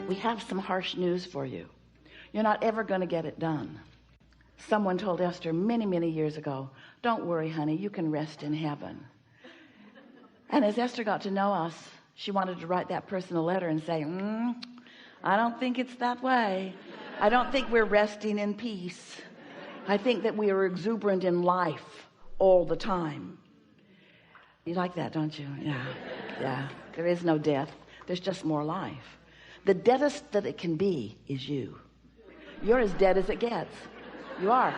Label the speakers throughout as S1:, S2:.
S1: We have some harsh news for you. You're not ever going to get it done. Someone told Esther many years ago, don't worry, honey, you can rest in heaven. And as Esther got to know us, she wanted to write that person a letter and say, I don't think it's that way. I don't think we're resting in peace. I think that we are exuberant in life all the time. You like that, don't you? Yeah. There is no death. There's just more life. The deadest that it can be is you. You're as dead as it gets. You are.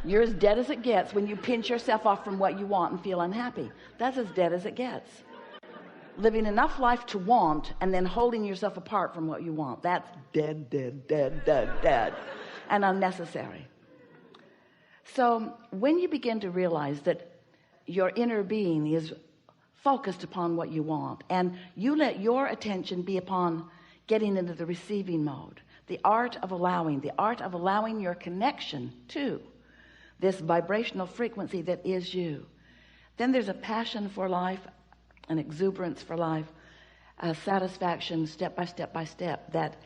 S1: You're as dead as it gets when you pinch yourself off from what you want and feel unhappy. That's as dead as it gets. Living enough life to want and then holding yourself apart from what you want. That's dead, and unnecessary. So when you begin to realize that your inner being is focused upon what you want, and you let your attention be upon getting into the receiving mode, the art of allowing your connection to this vibrational frequency that is you, then there's a passion for life, an exuberance for life, a satisfaction step by step that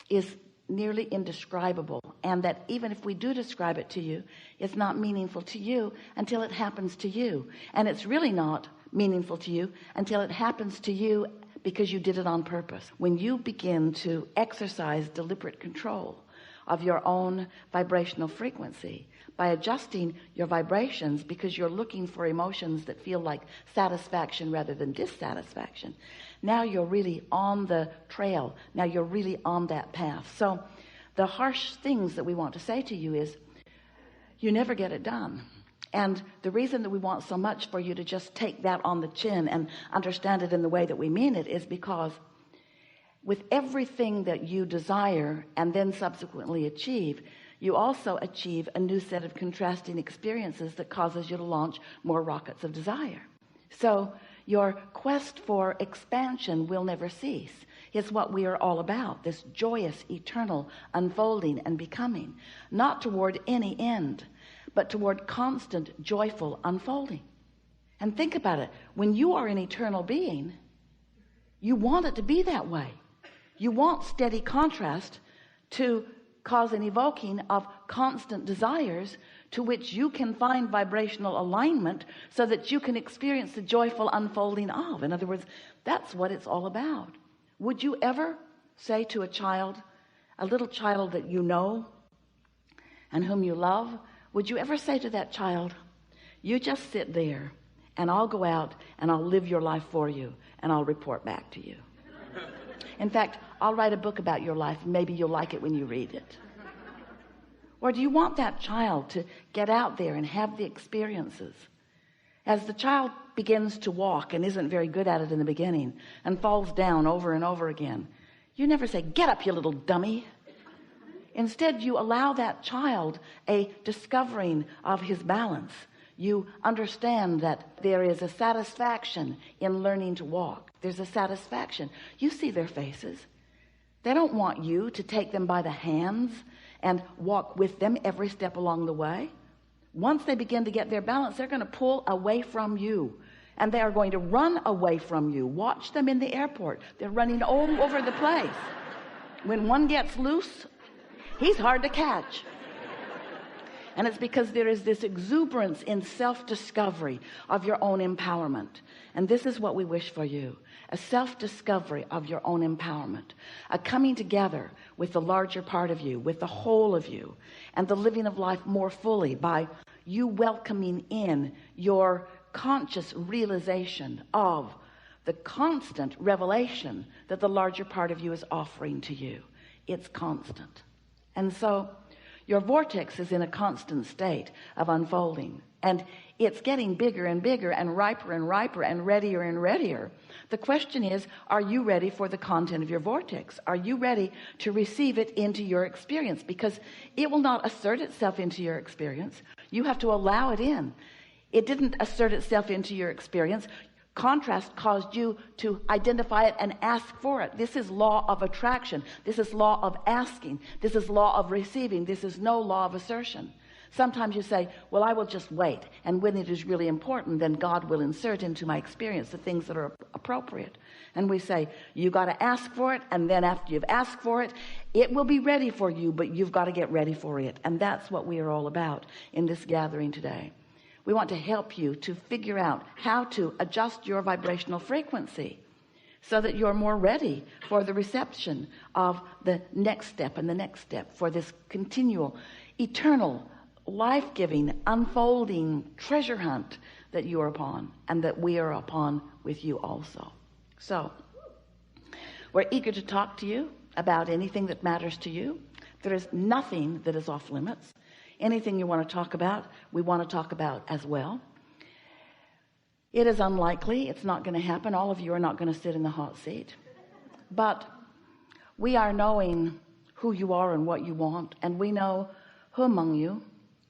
S1: is nearly indescribable, and that even if we do describe it to you, it's not meaningful to you until it happens to you. And it's really not meaningful to you until it happens to you because you did it on purpose. When you begin to exercise deliberate control of your own vibrational frequency by adjusting your vibrations because you're looking for emotions that feel like satisfaction rather than dissatisfaction, now you're really on the trail. Now you're really on that path. So the harsh things that we want to say to you is, you never get it done. And the reason that we want so much for you to just take that on the chin and understand it in the way that we mean it is because with everything that you desire and then subsequently achieve, you also achieve a new set of contrasting experiences that causes you to launch more rockets of desire. So your quest for expansion will never cease. It's what we are all about, this joyous, eternal unfolding and becoming, not toward any end, but toward constant, joyful unfolding. And think about it. When you are an eternal being, you want it to be that way. You want steady contrast to cause an evoking of constant desires to which you can find vibrational alignment so that you can experience the joyful unfolding of. In other words, that's what it's all about. Would you ever say to a child, a little child that you know and whom you love, would you ever say to that child, you just sit there and I'll go out and I'll live your life for you and I'll report back to you? In fact, I'll write a book about your life and maybe you'll like it when you read it. Or do you want that child to get out there and have the experiences? As the child begins to walk and isn't very good at it in the beginning and falls down over and over again, you never say, get up, you little dummy. Instead, you allow that child a discovering of his balance. You understand that there is a satisfaction in learning to walk. There's a satisfaction. You see their faces. They don't want you to take them by the hands and walk with them every step along the way. Once they begin to get their balance, they're going to pull away from you and they are going to run away from you. Watch them in the airport. They're running all over the place. When one gets loose, he's hard to catch. And it's because there is this exuberance in self-discovery of your own empowerment. And this is what we wish for you. A self-discovery of your own empowerment. A coming together with the larger part of you, with the whole of you. And the living of life more fully by you welcoming in your conscious realization of the constant revelation that the larger part of you is offering to you. It's constant. And so your vortex is in a constant state of unfolding, and it's getting bigger and bigger and riper and readier and readier. The question is, are you ready for the content of your vortex? Are you ready to receive it into your experience? Because it will not assert itself into your experience. You have to allow it in. It didn't assert itself into your experience. Contrast caused you to identify it and ask for it. This is law of attraction. This is law of asking. This is law of receiving. This is no law of assertion. Sometimes you say, well, I will just wait, and when it is really important, then God will insert into my experience the things that are appropriate. And we say, you got to ask for it, and then after you've asked for it, it will be ready for you, but you've got to get ready for it. And that's what we are all about in this gathering today. We want to help you to figure out how to adjust your vibrational frequency so that you're more ready for the reception of the next step and the next step, for this continual, eternal, life-giving, unfolding treasure hunt that you are upon, and that we are upon with you also. So we're eager to talk to you about anything that matters to you. There is nothing that is off limits. Anything you want to talk about, we want to talk about as well. It is unlikely, it's not going to happen. All of you are not going to sit in the hot seat. But we are knowing who you are and what you want, and we know who among you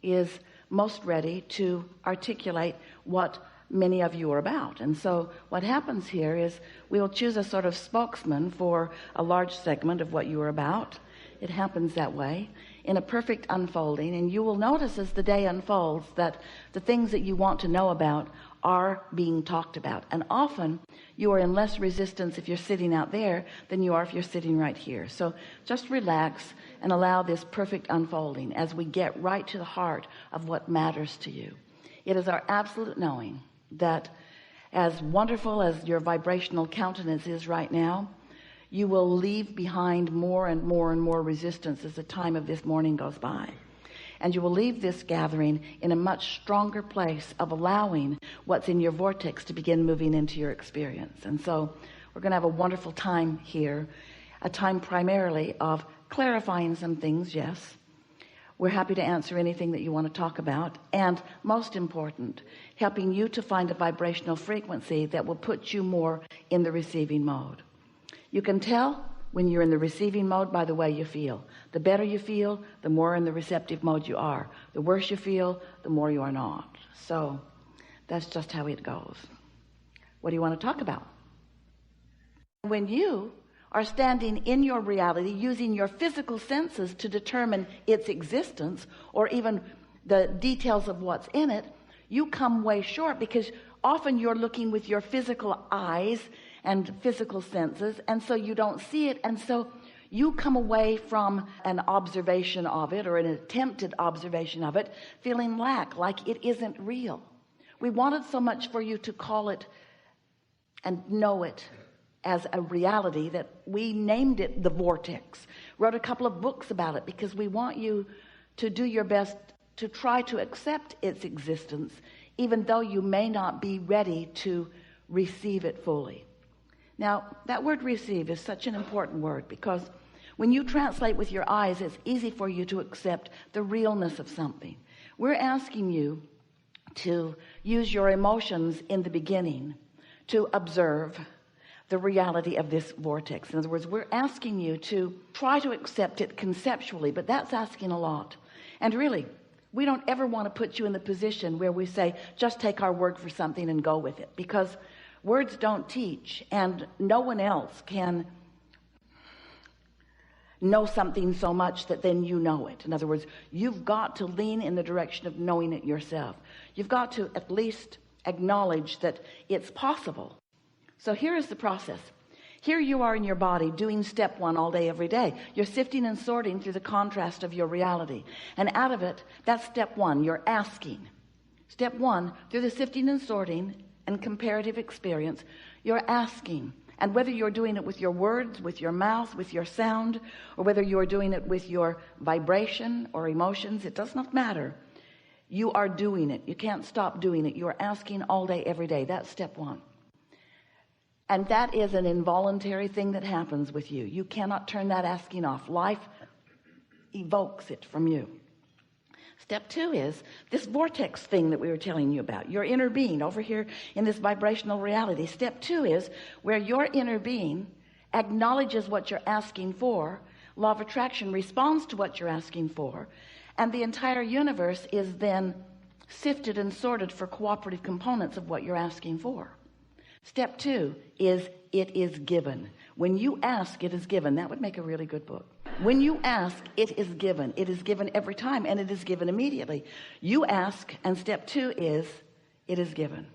S1: is most ready to articulate what many of you are about. And so what happens here is we will choose a sort of spokesman for a large segment of what you are about. It happens that way in a perfect unfolding, and you will notice as the day unfolds that the things that you want to know about are being talked about. And often you are in less resistance if you're sitting out there than you are if you're sitting right here. So just relax and allow this perfect unfolding as we get right to the heart of what matters to you. It is our absolute knowing that as wonderful as your vibrational countenance is right now, you will leave behind more and more and more resistance as the time of this morning goes by. And you will leave this gathering in a much stronger place of allowing what's in your vortex to begin moving into your experience. And so we're going to have a wonderful time here, a time primarily of clarifying some things, yes. We're happy to answer anything that you want to talk about. And most important, helping you to find a vibrational frequency that will put you more in the receiving mode. You can tell when you're in the receiving mode by the way you feel. The better you feel, the more in the receptive mode you are. The worse you feel, the more you are not. So that's just how it goes. What do you want to talk about? When you are standing in your reality, using your physical senses to determine its existence, or even the details of what's in it, you come way short, because often you're looking with your physical eyes and physical senses, and so you don't see it, and so you come away from an observation of it, or an attempted observation of it, feeling like it isn't real. We wanted so much for you to call it and know it as a reality that we named it the vortex, wrote a couple of books about it, because we want you to do your best to try to accept its existence, even though you may not be ready to receive it fully. Now, that word receive is such an important word, because when you translate with your eyes, it's easy for you to accept the realness of something. We're asking you to use your emotions in the beginning to observe the reality of this vortex. In other words, we're asking you to try to accept it conceptually, but that's asking a lot. And really, we don't ever want to put you in the position where we say, just take our word for something and go with it, because words don't teach, and no one else can know something so much that then you know it. In other words, you've got to lean in the direction of knowing it yourself. You've got to at least acknowledge that it's possible. So here is the process. Here you are in your body doing step one all day, every day. You're sifting and sorting through the contrast of your reality. And out of it, that's step one. You're asking. Step one, through the sifting and sorting and comparative experience, you're asking. And whether you're doing it with your words, with your mouth, with your sound, or whether you're doing it with your vibration or emotions, it does not matter. You are doing it. You can't stop doing it. You are asking all day, every day. That's step one. And that is an involuntary thing that happens with you. You cannot turn that asking off. Life evokes it from you. Step two is this vortex thing that we were telling you about, your inner being over here in this vibrational reality. Step two is where your inner being acknowledges what you're asking for. Law of attraction responds to what you're asking for. And the entire universe is then sifted and sorted for cooperative components of what you're asking for. Step two is it is given. When you ask, it is given. That would make a really good book. When you ask, it is given. It is given every time, and it is given immediately. You ask, and step 2 is, it is given.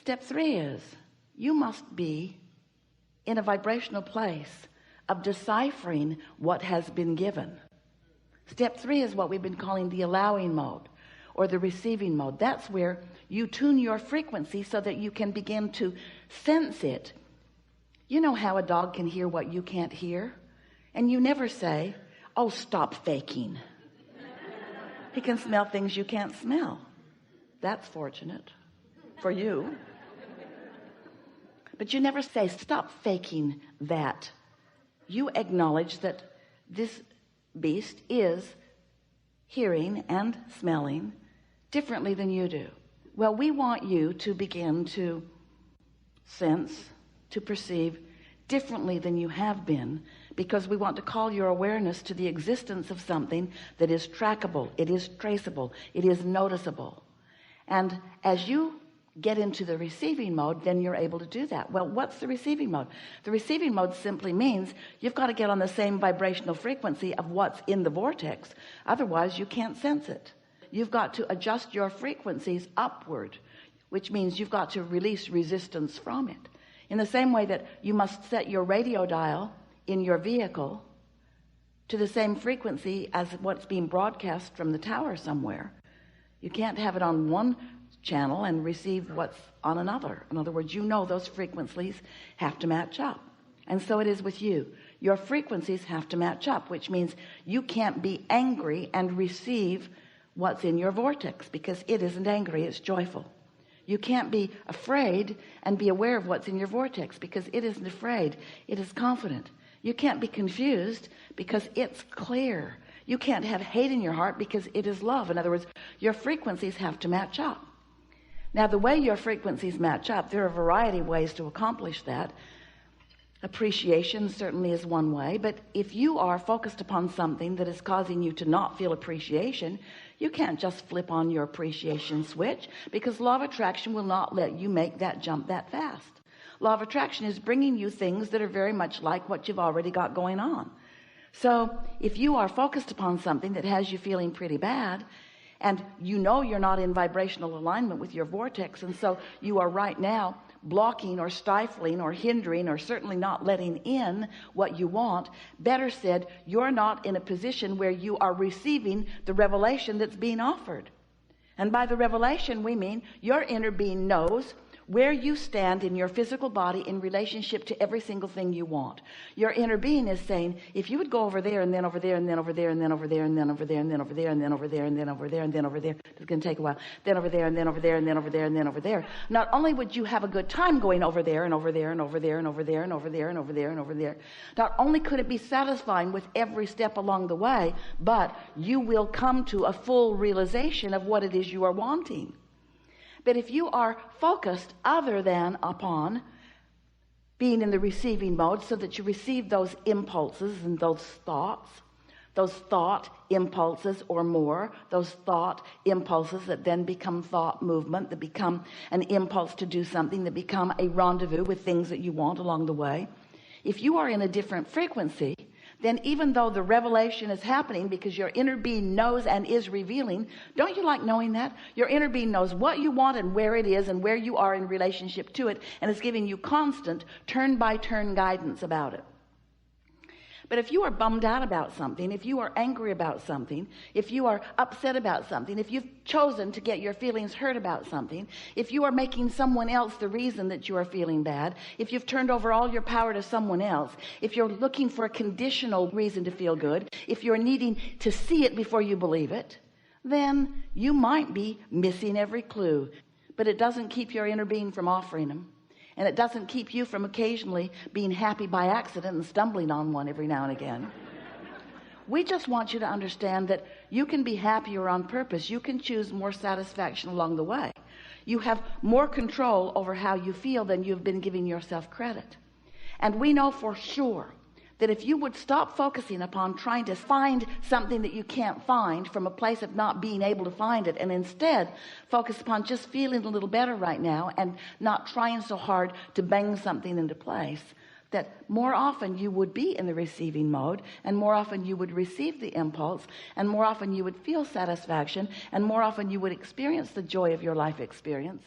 S1: Step 3 is, you must be in a vibrational place of deciphering what has been given. Step 3 is what we've been calling the allowing mode or the receiving mode. That's where you tune your frequency so that you can begin to sense it. You know how a dog can hear what you can't hear? And you never say, oh, stop faking. He can smell things you can't smell. That's fortunate for you. But you never say, stop faking that. You acknowledge that this beast is hearing and smelling differently than you do. Well, we want you to begin to sense, to perceive differently than you have been, because we want to call your awareness to the existence of something that is trackable, it is traceable, it is noticeable. And as you get into the receiving mode, then you're able to do that. Well, what's the receiving mode? The receiving mode simply means you've got to get on the same vibrational frequency of what's in the vortex. Otherwise, you can't sense it. You've got to adjust your frequencies upward, which means you've got to release resistance from it. In the same way that you must set your radio dial in your vehicle to the same frequency as what's being broadcast from the tower somewhere. You can't have it on one channel and receive what's on another. In other words, you know those frequencies have to match up. And so it is with you. Your frequencies have to match up, which means you can't be angry and receive what's in your vortex, because it isn't angry, it's joyful. You can't be afraid and be aware of what's in your vortex, because it isn't afraid, it is confident. You can't be confused because it's clear. You can't have hate in your heart because it is love. In other words, your frequencies have to match up. Now, the way your frequencies match up, there are a variety of ways to accomplish that. Appreciation certainly is one way, but if you are focused upon something that is causing you to not feel appreciation, you can't just flip on your appreciation switch, because law of attraction will not let you make that jump that fast. Law of attraction is bringing you things that are very much like what you've already got going on. So if you are focused upon something that has you feeling pretty bad, and you know you're not in vibrational alignment with your vortex, and so you are right now blocking or stifling or hindering or certainly not letting in what you want. Better said, you're not in a position where you are receiving the revelation that's being offered. And by the revelation, we mean your inner being knows where you stand in your physical body in relationship to every single thing you want. Your inner being is saying, if you would go over there and then over there and then over there and then over there and then over there and then over there and then over there and then over there and then over there, it's going to take a while, then over there and then over there and then over there and then over there, not only would you have a good time going over there and over there and over there and over there and over there and over there and over there, not only could it be satisfying with every step along the way, but you will come to a full realization of what it is you are wanting. But if you are focused other than upon being in the receiving mode, so that you receive those impulses and those thought impulses or more, those thought impulses that then become thought movement, that become an impulse to do something, that become a rendezvous with things that you want along the way. If you are in a different frequency, then even though the revelation is happening because your inner being knows and is revealing, don't you like knowing that? Your inner being knows what you want and where it is and where you are in relationship to it, and is giving you constant turn-by-turn guidance about it. But if you are bummed out about something, if you are angry about something, if you are upset about something, if you've chosen to get your feelings hurt about something, if you are making someone else the reason that you are feeling bad, if you've turned over all your power to someone else, if you're looking for a conditional reason to feel good, if you're needing to see it before you believe it, then you might be missing every clue. But it doesn't keep your inner being from offering them. And it doesn't keep you from occasionally being happy by accident and stumbling on one every now and again. We just want you to understand that you can be happier on purpose. You can choose more satisfaction along the way. You have more control over how you feel than you've been giving yourself credit. And we know for sure that if you would stop focusing upon trying to find something that you can't find from a place of not being able to find it, and instead focus upon just feeling a little better right now and not trying so hard to bang something into place, that more often you would be in the receiving mode, and more often you would receive the impulse, and more often you would feel satisfaction, and more often you would experience the joy of your life experience.